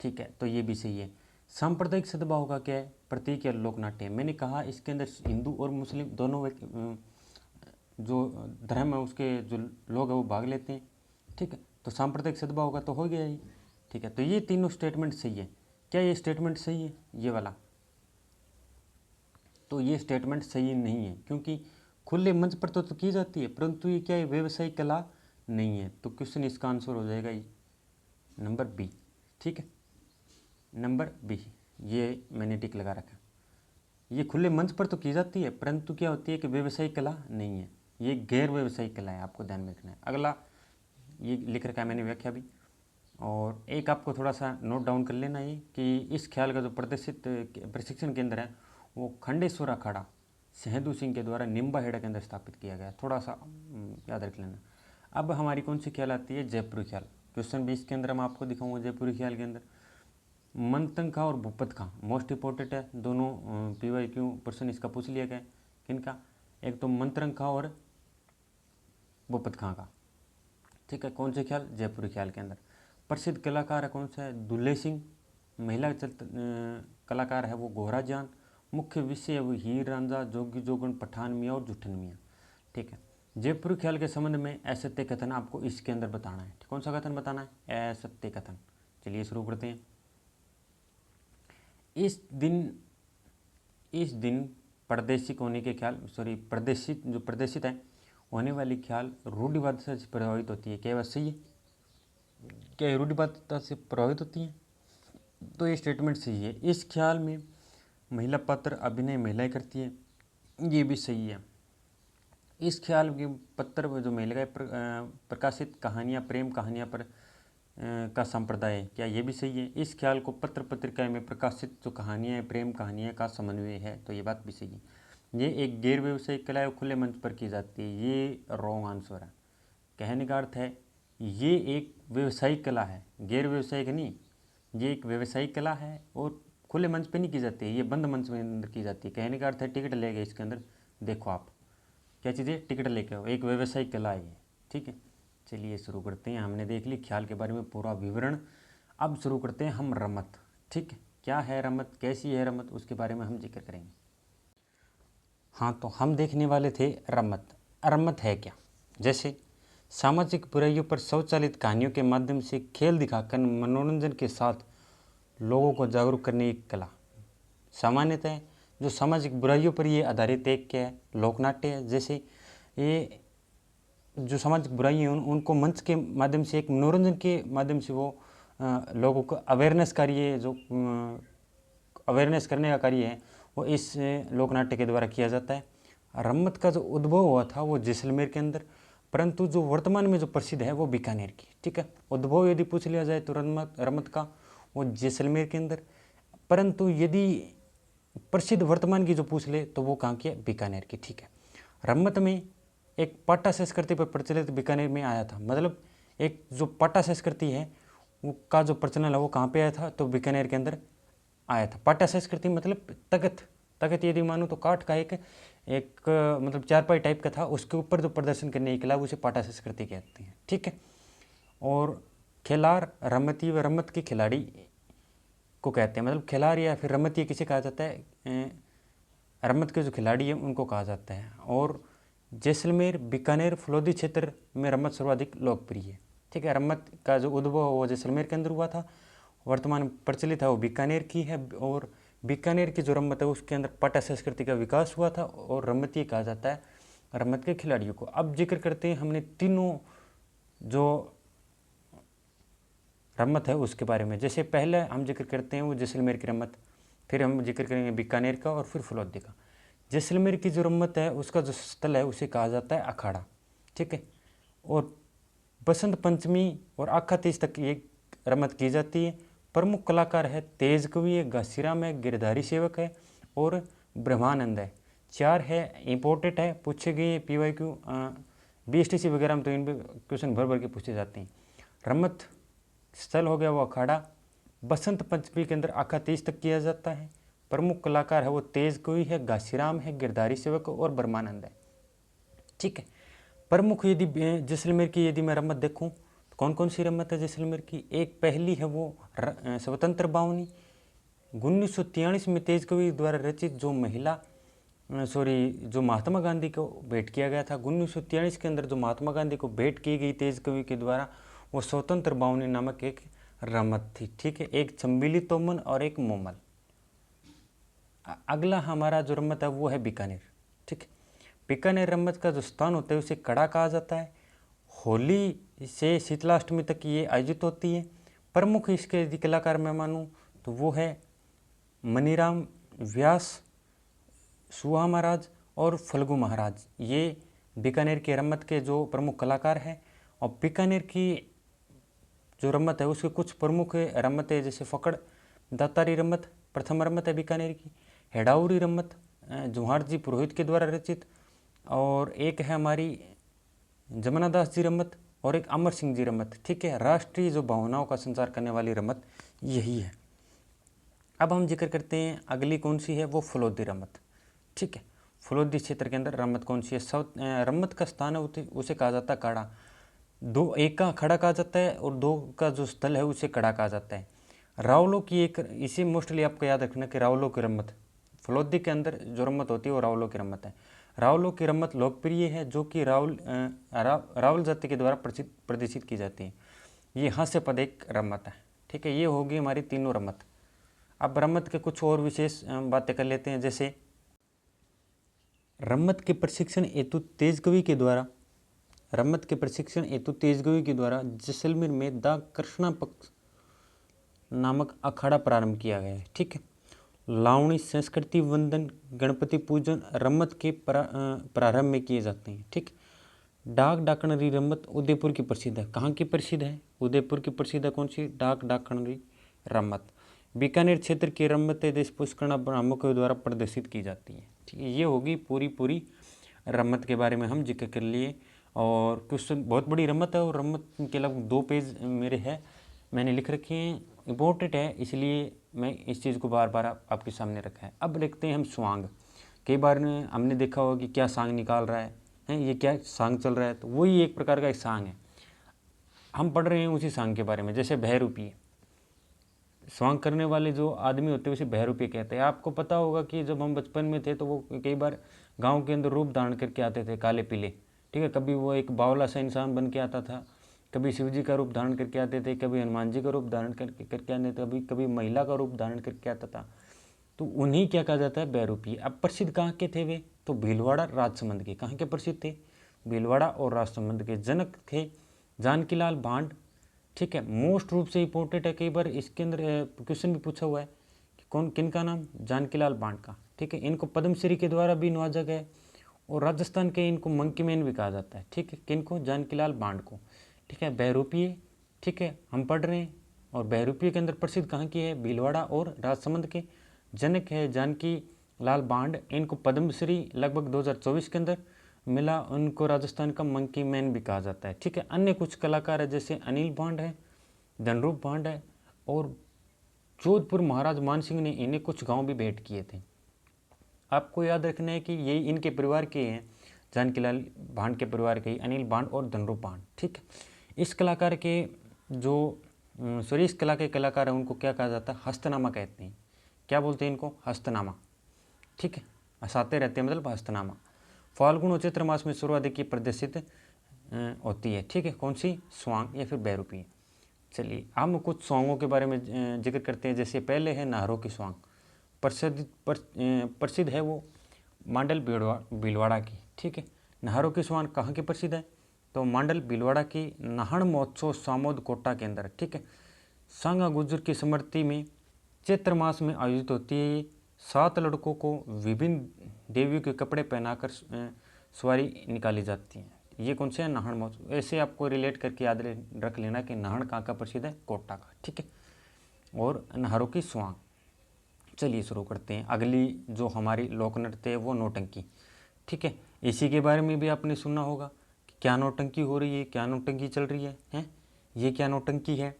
ठीक है, तो ये भी सही है। सांप्रदायिक सद्भाव का क्या है? प्रतीक या लोक नाट्य। मैंने कहा इसके अंदर हिंदू और मुस्लिम दोनों जो धर्म है उसके जो लोग हैं वो भाग लेते हैं। ठीक है, तो सांप्रदायिक सद्भाव होगा तो हो गया ही। ठीक है, तो ये तीनों स्टेटमेंट सही है। क्या ये स्टेटमेंट सही है? ये वाला तो ये स्टेटमेंट सही नहीं है, क्योंकि खुले मंच पर तो की जाती है परंतु ये क्या है? व्यवसायिक कला नहीं है। तो क्वेश्चन इसका आंसर हो जाएगा ये नंबर बी। ठीक है, नंबर बी, ये मैंने टिक लगा रखा। ये खुले मंच पर तो की जाती है परंतु क्या होती है कि व्यवसायिक कला नहीं है, ये गैर व्यवसायिक कला है, आपको ध्यान में रखना है। अगला ये लिख रखा है मैंने व्याख्या भी। और एक आपको थोड़ा सा नोट डाउन कर लेना ये कि इस ख्याल का जो प्रशिक्षण केंद्र है वो खंडेश्वर अखाड़ा शहदू सिंह के द्वारा निम्बाहेड़ा के अंदर स्थापित किया गया। थोड़ा सा याद रख लेना। अब हमारी कौन सी ख्याल आती है? जयपुरी ख्याल। क्वेश्चन 20 के अंदर मैं आपको दिखाऊंगा जयपुरी ख्याल के अंदर मंथन खां और भूपत खां मोस्ट इंपॉर्टेंट है। दोनों PYQ प्रश्न इसका पूछ लिया गया। किनका? एक तो मंत्रंग खां और भूपत खां का। ठीक है। कौन से ख्याल? जयपुरी ख्याल के अंदर। प्रसिद्ध कलाकार है कौन सा है? दुल्हे सिंह। महिला कलाकार है वो गोहरा जान। मुख्य विषय है वो हीर रांझा, जोगी जोगन, पठान मियाँ और जुठन मियाँ। ठीक है। जयपुरी ख्याल के संबंध में असत्य कथन आपको इसके अंदर बताना है। कौन सा कथन बताना है? असत्य कथन। चलिए शुरू करते हैं। इस दिन प्रादेशिक होने के ख्याल प्रदर्शित है होने वाली ख्याल रूढ़िवादिता से प्रभावित होती है। क्या बात सही है? क्या ये रूढ़िवादिता से प्रभावित होती है? तो ये स्टेटमेंट सही है। इस ख्याल में महिला पात्र अभिनय महिलाएं करती है, ये भी सही है। इस ख्याल के पत्र में जो महिलाएं प्रकाशित कहानियाँ प्रेम कहानियाँ पर का संप्रदाय है, क्या ये भी सही है? इस ख्याल को पत्र पत्रिका में प्रकाशित जो कहानियाँ हैं प्रेम कहानियाँ का समन्वय है, तो ये बात भी सही है। ये एक गैर व्यवसायिक कला है, खुले मंच पर की जाती है, ये रॉन्ग आंसर है। कहने का अर्थ है ये एक व्यवसायिक कला है, गैर व्यवसायिक नहीं। ये एक व्यवसायिक कला है और खुले मंच पे नहीं की जाती है, ये बंद मंच में अंदर की जाती है। कहने का अर्थ है टिकट ले गए इसके अंदर। देखो आप क्या चीज़ है? टिकट लेके आओ, एक व्यवसायिक कला है ये। ठीक है। चलिए शुरू करते हैं। हमने देख ली ख्याल के बारे में पूरा विवरण। अब शुरू करते हैं हम रमत। ठीक है। क्या है रमत, कैसी है रमत, उसके बारे में हम जिक्र करेंगे। हाँ, तो हम देखने वाले थे रमत। रमत है क्या? जैसे सामाजिक बुराइयों पर स्वचालित कहानियों के माध्यम से खेल दिखाकर मनोरंजन के साथ लोगों को जागरूक करने की कला। सामान्यतः जो सामाजिक बुराइयों पर ये आधारित एक क्या है? लोकनाट्य है। जैसे ये जो सामाजिक बुराइयाँ हैं उनको मंच के माध्यम से एक मनोरंजन के माध्यम से वो लोगों को अवेयरनेस कार्य जो अवेयरनेस करने का कार्य है वो इस लोकनाट्य के द्वारा किया जाता है। रम्मत का जो उद्भव हुआ था वो जैसलमेर के अंदर, परंतु जो वर्तमान में जो प्रसिद्ध है वो बीकानेर की। ठीक है। उद्भव यदि पूछ लिया जाए तो रम्मत का वो जैसलमेर के अंदर, परंतु यदि प्रसिद्ध वर्तमान की जो पूछ ले तो वो कहाँ की है? बीकानेर की। ठीक है। रम्मत में एक पाटा संस्कृति पर प्रचलित बीकानेर में आया था। मतलब एक जो पाटा संस्कृति है वो का जो प्रचलन है वो कहाँ पे आया था? तो बीकानेर के अंदर आया था। पाटा संस्कृति मतलब तख्त यदि मानो तो काठ का एक मतलब चारपाई टाइप का था, उसके ऊपर जो प्रदर्शन करने की कला उसे पाटा संस्कृति कहते हैं। ठीक है। और खिलार रमती व रमत के खिलाड़ी को कहते हैं। मतलब खिलार या फिर रमती किसे कहा जाता है? रमत के जो खिलाड़ी हैं उनको कहा जाता है। और जैसलमेर बीकानेर फलोदी क्षेत्र में रमत सर्वाधिक लोकप्रिय है। ठीक है। रमत का जो उद्भव वो जैसलमेर के अंदर हुआ था, वर्तमान प्रचलित है वो बीकानेर की है। और बीकानेर की जो रमत है उसके अंदर पाटा संस्कृति का विकास हुआ था और रमती कहा जाता है रमत के खिलाड़ियों को। अब जिक्र करते हैं हमने तीनों जो रमत है उसके बारे में। जैसे पहले हम जिक्र करते हैं वो जैसलमेर की रमत, फिर हम जिक्र करेंगे बीकानेर का और फिर फलोदी का। जैसलमेर की जो रमत है उसका जो स्थल है उसे कहा जाता है अखाड़ा। ठीक है। और बसंत पंचमी और आखा तीज तक ये रमत की जाती है। प्रमुख कलाकार है तेज कवि है, घसीराम है, गिरधारी सेवक है और ब्रह्मानंद है। 4 है, इंपॉर्टेंट है, पूछे गए PYQ BSTC वगैरह में तो इन पर क्वेश्चन भर भर के पूछे जाते हैं। रमत स्थल हो गया वो अखाड़ा। बसंत पंचमी के अंदर आखा तीज तक किया जाता है। प्रमुख कलाकार है वो तेज कवि है, घसीराम है, गिरधारी सेवक और ब्रह्मानंद है। ठीक है। प्रमुख यदि जैसलमेर की यदि मैं रमत देखूं तो कौन कौन सी रमत है जैसलमेर की? एक पहली है वो स्वतंत्र बावनी 1943 में तेज कवि द्वारा रचित, जो जो महात्मा गांधी को भेंट किया गया था। 1943 के अंदर जो महात्मा गांधी को भेंट की गई तेज कवि के द्वारा वो स्वतंत्र बावनी नामक एक रमत थी। ठीक है। एक चंबीली तोमन और एक मोमल। अगला हमारा जो रमत है वो है बीकानेर। ठीक है। बीकानेर रमत का जो स्थान होता है उसे कड़ा कहा जाता है। होली से शीतलाष्टमी तक ये आयोजित होती है। प्रमुख इसके यदि कलाकार मैं मानूँ तो वो है मनीराम व्यास, सुहा महाराज और फल्गु महाराज। ये बीकानेर के रमत के जो प्रमुख कलाकार हैं। और बीकानेर की जो रम्मत है उसके कुछ प्रमुख रम्मत है, जैसे फकड़ दातारी रम्मत प्रथम रम्मत है बीकानेर की, हेडाउरी रम्मत जुहार जी पुरोहित के द्वारा रचित, और एक है हमारी जमुना दास जी रम्मत और एक अमर सिंह जी रम्मत। ठीक है, राष्ट्रीय जो भावनाओं का संचार करने वाली रम्मत यही है। अब हम जिक्र करते हैं अगली कौन सी है, वो फलोदी रम्मत। ठीक है, फलोदी क्षेत्र के अंदर रम्मत कौन सी है, रम्मत का स्थान है उसे कहा जाता है काड़ा। दो, एक का खड़ा कहा जाता है और दो का जो स्थल है उसे कड़ा कहा जाता है। रावलों की एक, इसे मोस्टली आपको याद रखना कि रावलों की रम्मत, फलोदी के अंदर जो रम्मत होती है वो रावलों की रम्मत है। रावलों की रम्मत लोकप्रिय है, जो कि रावल जाति के द्वारा प्रदर्शित की जाती है। ये हास्यपद एक रम्मत है। ठीक है, ये होगी हमारी तीनों रम्मत। अब रम्मत के कुछ और विशेष बातें कर लेते हैं, जैसे रम्मत के प्रशिक्षण हेतु तेजगवी के द्वारा जैसलमेर में द कृष्णा पक्ष नामक अखाड़ा प्रारंभ किया गया है। ठीक है, लावणी संस्कृति वंदन गणपति पूजन रम्मत के प्रारंभ में किए जाते हैं। ठीक, डाक डाकणरी रम्मत उदयपुर की प्रसिद्ध है। कहाँ की प्रसिद्ध है, उदयपुर की प्रसिद्ध है। कौन सी, डाक डाकणरी रम्मत। बीकानेर क्षेत्र की रम्मत देश पुष्करणा ब्राह्मणों के द्वारा प्रदर्शित की जाती है। ठीक है, ये होगी पूरी रम्मत के बारे में हम जिक्र कर लिए। और क्वेश्चन बहुत बड़ी रम्मत है और रम्मत के लगभग 2 पेज मेरे है, मैंने लिख रखे हैं, इम्पोर्टेंट है, इसलिए मैं इस चीज़ को बार बार आपके सामने रखा है। अब देखते हैं हम स्वांग। कई बार हमने देखा होगा कि क्या सांग निकाल रहा है, ये क्या सांग चल रहा है, तो वही एक प्रकार का एक सांग है। हम पढ़ रहे हैं उसी सांग के बारे में। जैसे बहरूपीय, स्वांग करने वाले जो आदमी होते हैं उसे बहरूपीय कहते हैं। आपको पता होगा कि जब हम बचपन में थे तो वो कई बार गाँव के अंदर रूप धारण करके आते थे, काले पीले। ठीक है, कभी वो एक बावला सा इंसान बन के आता था, कभी शिव जी का रूप धारण करके आते थे, कभी हनुमान जी का रूप धारण करके आते थे, कभी महिला का रूप धारण करके आता था, तो उन्हीं क्या कहा जाता है, बहरूपीय। अब प्रसिद्ध कहाँ के थे वे, तो भीलवाड़ा राजसमंद के। कहाँ के प्रसिद्ध थे, भीलवाड़ा और राजसमंद के। जनक थे जानकीलाल भांड। ठीक है, मोस्ट रूप से इंपॉर्टेंट है, कई बार इसके अंदर क्वेश्चन भी पूछा हुआ है कि कौन, किन का नाम, जानकीलाल भांड का। ठीक है, इनको पद्मश्री के द्वारा भी नवाजा गया और राजस्थान के इनको मंकी मैन भी कहा जाता है। ठीक है, किनको, जानकीलाल भांड को। ठीक है, बहरूपीय। ठीक है, हम पढ़ रहे हैं, और बहरूपीय के अंदर प्रसिद्ध कहाँ की है, भीलवाड़ा और राजसमंद के। जनक है जानकी लाल भांड, इनको पद्मश्री लगभग 2024 के अंदर मिला, उनको राजस्थान का मंकी मैन भी कहा जाता है। ठीक है, अन्य कुछ कलाकार है, जैसे अनिल भांड है, धनरूप भांड है, और जोधपुर महाराज मानसिंह ने इन्हें कुछ गांव भी भेंट किए थे। आपको याद रखना है कि ये इनके परिवार के हैं, जानकीलाल भांड के परिवार के, अनिल भांड और धनरूप भांड। ठीक है, इस कलाकार के जो इस कला के कलाकार हैं उनको क्या कहा जाता है, हस्तनामा कहते हैं। क्या बोलते हैं इनको, हस्तनामा। ठीक है, हंसाते रहते हैं, मतलब हस्तनामा। फाल्गुन और चैत्र मास में शुरुआत की प्रदर्शित होती है। ठीक है, कौन सी, स्वांग या फिर बहरूपीय। चलिए हम कुछ सॉन्गों के बारे में जिक्र करते हैं। जैसे पहले है नाहरों की स्वांग, प्रसिद्ध है वो मांडल भीलवाड़ा की। ठीक है, नाहरों की स्वांग कहाँ की प्रसिद्ध है, तो मांडल भीलवाड़ा की नाहन महोत्सव सामोद कोटा के अंदर। ठीक है, सांगा गुजर की स्मृति में चैत्र मास में आयोजित होती है। ये 7 लड़कों को विभिन्न देवियों के कपड़े पहनाकर सवारी निकाली जाती है। ये कौन से है, नाहन महोत्सव। ऐसे आपको रिलेट करके याद रख लेना कि नाहन कहाँ का प्रसिद्ध है, कोटा का। ठीक है, और नाहरों की स्वांग। चलिए शुरू करते हैं। अगली जो हमारी लोक नृत्य है वो नौटंकी। ठीक है, इसी के बारे में भी आपने सुना होगा कि क्या नौटंकी हो रही है, क्या नौटंकी चल रही है, हैं? ये क्या नौटंकी है,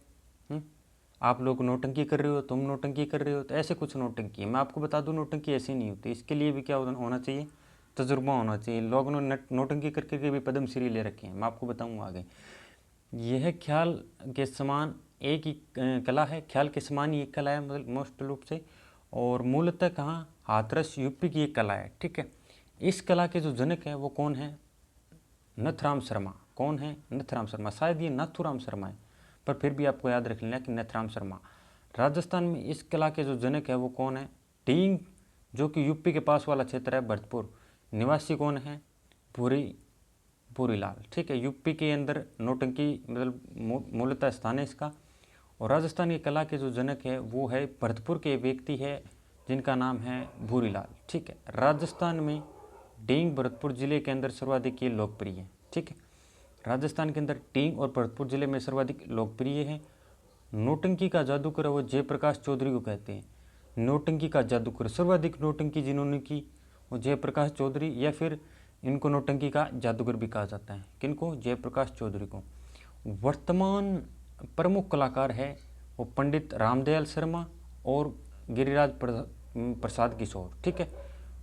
आप लोग नौटंकी कर रहे हो, तुम नौटंकी कर रहे हो, तो ऐसे कुछ नौटंकी है। मैं आपको बता दूं नौटंकी ऐसे नहीं होती, इसके लिए भी क्या होना चाहिए, तजुर्बा होना चाहिए। लोग नौटंकी करके के भी पद्मश्री ले रखे हैं, मैं आपको बताऊंगा आगे। यह ख्याल के समान एक ही कला है, ख्याल के समान ही एक कला है, मतलब मोस्ट रूप से। और मूलतः कहाँ, हाथरस यूपी की एक कला है। ठीक है, इस कला के जो जनक है वो कौन है, नथुराम शर्मा। कौन है, नथुराम शर्मा। शायद ये नाथुराम शर्मा है, पर फिर भी आपको याद रख लेना कि नथुराम शर्मा। राजस्थान में इस कला के जो जनक है वो कौन है, टींग, जो कि यूपी के पास वाला क्षेत्र है, भरतपुर। निवासी कौन है, भूरीलाल। ठीक है, यूपी के अंदर नौटंकी मतलब मूलतः स्थान है इसका। और राजस्थान की कला के जो जनक है वो है भरतपुर के व्यक्ति है जिनका नाम है भूरीलाल। ठीक है, राजस्थान में डींग भरतपुर जिले के अंदर सर्वाधिक ये लोकप्रिय है। ठीक है, राजस्थान के अंदर टींग और भरतपुर जिले में सर्वाधिक लोकप्रिय है। नौटंकी का जादूगर वो जयप्रकाश चौधरी को कहते हैं। नौटंकी का जादूगर, सर्वाधिक नौटंकी जिन्होंने की वो जयप्रकाश चौधरी, या फिर इनको नौटंकी का जादूगर भी कहा जाता है। किनको? जयप्रकाश चौधरी को। वर्तमान प्रमुख कलाकार है वो पंडित रामदयाल शर्मा और गिरिराज प्रसाद किशोर। ठीक है।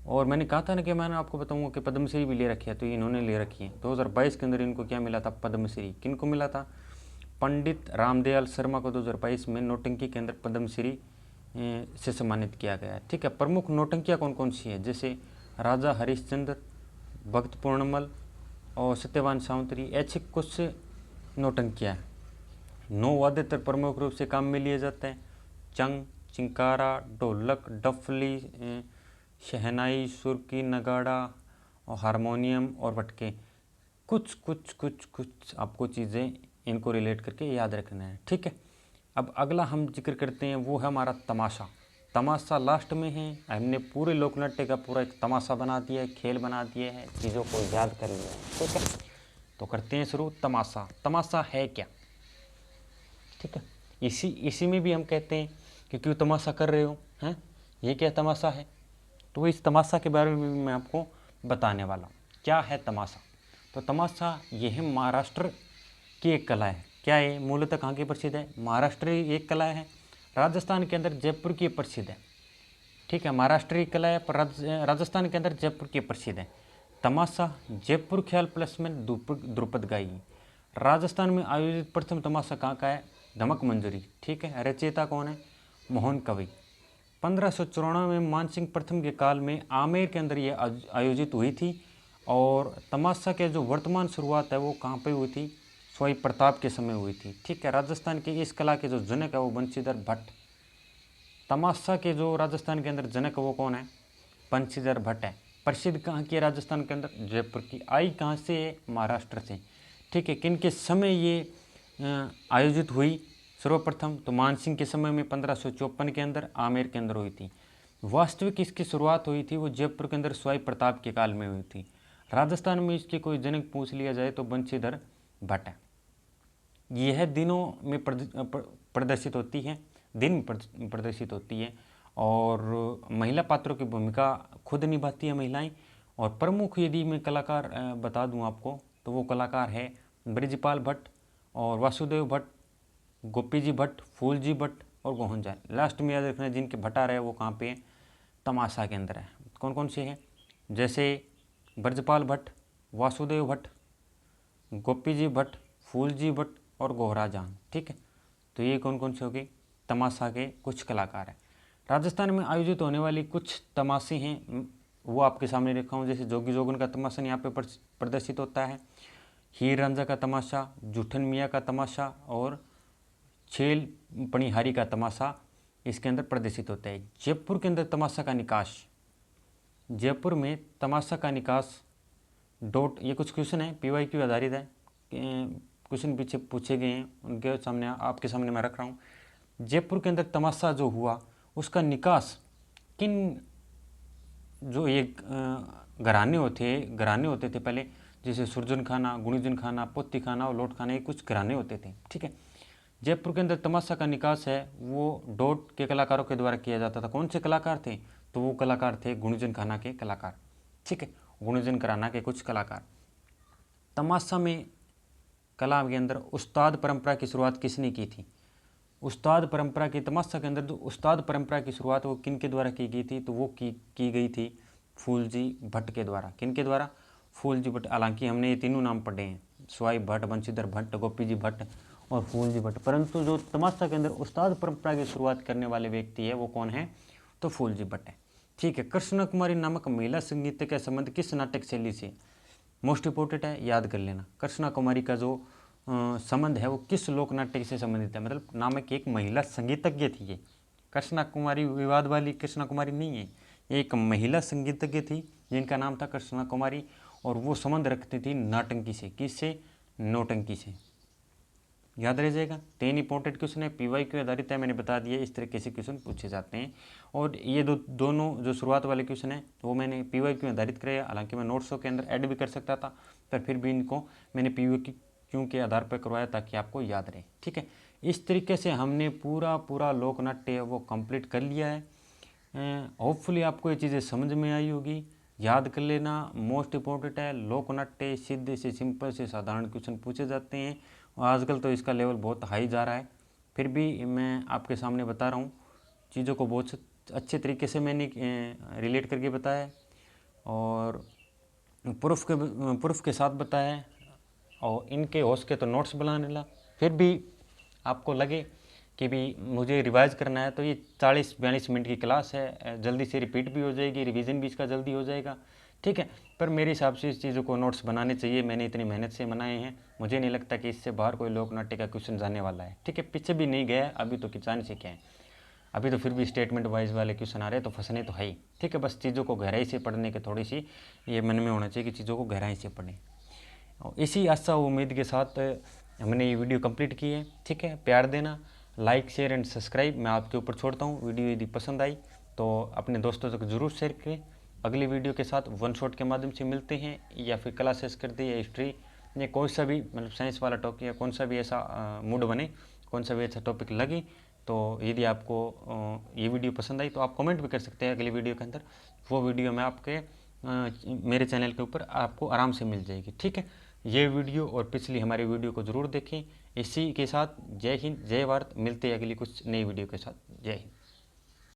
और मैंने कहा था ना कि मैंने आपको बताऊंगा कि पद्मश्री भी ले रखी है, तो इन्होंने ले रखी है। 2022 के अंदर इनको क्या मिला था? पद्मश्री। किनको मिला था? पंडित रामदयाल शर्मा को 2022 में नौटंकी के अंदर पद्मश्री से सम्मानित किया गया है। ठीक है। प्रमुख नौटंकियाँ कौन कौन सी है? जैसे राजा हरिश्चंद्र, भक्त पूर्णमल और सत्यवान सावंतरी, ऐसे कुछ नौटंकियाँ हैं। 9 वाद्ययंत्र प्रमुख रूप से काम में लिए जाते हैं। चंग, चिंकारा, ढोलक, डफली, शहनाई, सुरकी, नगाड़ा और हारमोनियम और वटके। कुछ आपको चीज़ें इनको रिलेट करके याद रखना है। ठीक है। अब अगला हम जिक्र करते हैं वो है हमारा तमाशा। तमाशा लास्ट में है। हमने पूरे लोकनाट्य का पूरा एक तमाशा बना दिया है, खेल बना दिया है, चीज़ों को याद कर लिया है। ठीक है। तो करते हैं शुरू। तमाशा। तमाशा है क्या? ठीक है। इसी में भी हम कहते हैं कि क्यों तमाशा कर रहे हो, हैं? ये क्या तमाशा है? तो इस तमाशा के बारे में भी मैं आपको बताने वाला हूँ। क्या है तमाशा? तो तमाशा ये है महाराष्ट्र की एक कला है। क्या है? मूलतः कहाँ की प्रसिद्ध है? महाराष्ट्र की एक कला है। राजस्थान के अंदर जयपुर की प्रसिद्ध है। ठीक है। महाराष्ट्र की कला है पर राजस्थान के अंदर जयपुर की प्रसिद्ध है। तमाशा जयपुर ख्याल प्लस में द्रुपद गाई। राजस्थान में आयोजित प्रथम तमाशा कहाँ का है? धमक मंजरी। ठीक है। रचयिता कौन है? मोहन कवि। 1594 में मानसिंह प्रथम के काल में आमेर के अंदर ये आयोजित हुई थी। और तमाशा के जो वर्तमान शुरुआत है वो कहाँ पे हुई थी? स्वाई प्रताप के समय हुई थी। ठीक है। राजस्थान की इस कला के जो जनक है वो बंशीधर भट्ट। तमाशा के जो राजस्थान के अंदर जनक वो कौन है? बंशीधर भट्ट है। प्रसिद्ध कहाँ की है राजस्थान के अंदर? जयपुर की। आई कहाँ से है? महाराष्ट्र से। ठीक है। किन के समय ये आयोजित हुई सर्वप्रथम? तो मानसिंह के समय में 1554 के अंदर आमेर के अंदर हुई थी। वास्तविक इसकी शुरुआत हुई थी वो जयपुर के अंदर स्वाई प्रताप के काल में हुई थी। राजस्थान में इसके कोई जनक पूछ लिया जाए तो बंशीधर भट्ट है। यह दिनों में प्रदर्शित होती है, दिन में प्रदर्शित होती है। और महिला पात्रों की भूमिका खुद निभाती है महिलाएं। और प्रमुख यदि मैं कलाकार बता दूं आपको तो वो कलाकार है ब्रिजपाल भट्ट और वासुदेव भट्ट, गोपी जी भट्ट, फूल जी भट्ट और गोहन जान। लास्ट में याद रखना जिनके भट्टार है वो कहाँ पे है? तमाशा के अंदर है। कौन कौन से हैं? जैसे ब्रजपाल भट्ट, वासुदेव भट्ट, गोपी जी भट्ट, फूल जी भट्ट और गोहरा जान। ठीक है। तो ये कौन कौन से हो गए? तमाशा के कुछ कलाकार हैं। राजस्थान में आयोजित होने वाली कुछ तमाशे हैं वो आपके सामने रखा हूँ। जैसे जोगी जोगन का तमाशा यहाँ पे प्रदर्शित होता है। हीर रांझा का तमाशा, जूठन मियाँ का तमाशा और छेल पणिहारी का तमाशा इसके अंदर प्रदर्शित होता है। जयपुर के अंदर तमाशा का निकास। जयपुर में तमाशा का निकास डॉट, ये कुछ क्वेश्चन है PYQ आधारित है, क्वेश्चन पीछे पूछे गए हैं, उनके सामने आपके सामने मैं रख रहा हूँ। जयपुर के अंदर तमाशा जो हुआ उसका निकास किन, जो ये घराने होते थे पहले, जैसे सुरजन खाना, गुणीजन खाना, पोती खाना और लोट खाना, ये कुछ घराने होते थे। ठीक है। जयपुर के अंदर तमाशा का निकास है वो डॉट के कलाकारों के द्वारा किया जाता था। कौन से कलाकार थे? तो वो कलाकार थे गुणीजन खाना के कलाकार। ठीक है। गुणीजन घराना के कुछ कलाकार। तमाशा में कला के अंदर उस्ताद परंपरा की शुरुआत किसने की थी? उस्ताद परंपरा की, तमाशा के अंदर जो उस्ताद परंपरा की शुरुआत वो किन के द्वारा की गई थी? तो वो की गई थी फूलजी भट्ट के द्वारा। किन के द्वारा? फूलजी भट्ट। हालांकि हमने ये तीनों नाम पढ़े हैं, स्वाई भट्ट, बंशीधर भट्ट, गोपी जी भट्ट और फूलजी भट्ट, परंतु जो तमाशा के अंदर उस्ताद परंपरा की शुरुआत करने वाले व्यक्ति है वो कौन है? तो फूलजी भट्ट है। ठीक है। कृष्ण कुमारी नामक महिला संगीत का संबंध किस नाटक शैली से? मोस्ट इंपोर्टेंट है, याद कर लेना। कृष्णा कुमारी का जो संबंध है वो किस लोक नाट्य से संबंधित है? मतलब नामक एक महिला संगीतज्ञ थी ये। कृष्णा कुमारी विवाद वाली कृष्णा कुमारी नहीं है, एक महिला संगीतज्ञ थी जिनका नाम था कृष्णा कुमारी। और वो संबंध रखती थी नाटंकी से। किससे? नौटंकी से। याद रह जाएगा। 3 इंपॉर्टेंट क्वेश्चन है, PYQ आधारित है, मैंने बता दिया। इस तरीके से क्वेश्चन पूछे जाते हैं। और ये दोनों जो शुरुआत वाले क्वेश्चन है वो मैंने PYQ आधारित करे। हालांकि मैं नोट्सों के अंदर ऐड भी कर सकता था, पर फिर भी इनको मैंने क्यों के आधार पर करवाया ताकि आपको याद रहे। ठीक है, इस तरीके से हमने पूरा लोकनाट्य वो कंप्लीट कर लिया है। होपफुली आपको ये चीज़ें समझ में आई होगी, याद कर लेना, मोस्ट इम्पोर्टेंट है। लोकनाट्य सीधे से सिंपल से साधारण क्वेश्चन पूछे जाते हैं और आजकल तो इसका लेवल बहुत हाई जा रहा है, फिर भी मैं आपके सामने बता रहा हूँ चीज़ों को। बहुत अच्छे तरीके से मैंने रिलेट करके बताया और प्रूफ के साथ बताया और इनके हो सके तो नोट्स बनाने ला। फिर भी आपको लगे कि भी मुझे रिवाइज़ करना है तो ये 40-42 मिनट की क्लास है, जल्दी से रिपीट भी हो जाएगी, रिवीजन भी इसका जल्दी हो जाएगा। ठीक है, पर मेरे हिसाब से इस चीज़ों को नोट्स बनाने चाहिए। मैंने इतनी मेहनत से बनाए हैं, मुझे नहीं लगता कि इससे बाहर कोई लोकनाट्य का क्वेश्चन जाने वाला है। ठीक है, पीछे भी नहीं गया अभी तो किसान से क्या है, अभी तो फिर भी स्टेटमेंट वाइज वाले क्वेश्चन आ रहे हैं तो फंसने तो है ही। ठीक है, बस चीज़ों को गहराई से पढ़ने के थोड़ी सी ये मन में होना चाहिए कि चीज़ों को गहराई से पढ़ें। और इसी आशा उम्मीद के साथ हमने ये वीडियो कंप्लीट की है। ठीक है, प्यार देना, लाइक शेयर एंड सब्सक्राइब मैं आपके ऊपर छोड़ता हूँ। वीडियो यदि पसंद आई तो अपने दोस्तों तक ज़रूर शेयर करें। अगली वीडियो के साथ वन शॉट के माध्यम से मिलते हैं, या फिर क्लासेस कर दे या हिस्ट्री या कोई सा भी मतलब साइंस वाला टॉपिक या कौन सा भी ऐसा मूड बने, कौन सा भी अच्छा टॉपिक लगे। तो यदि आपको ये वीडियो पसंद आई तो आप कमेंट भी कर सकते हैं अगली वीडियो के अंदर, वो वीडियो मैं आपके मेरे चैनल के ऊपर आपको आराम से मिल जाएगी। ठीक है, ये वीडियो और पिछली हमारी वीडियो को ज़रूर देखें। इसी के साथ जय हिंद, जय भारत। मिलते हैं अगली कुछ नई वीडियो के साथ। जय हिंद।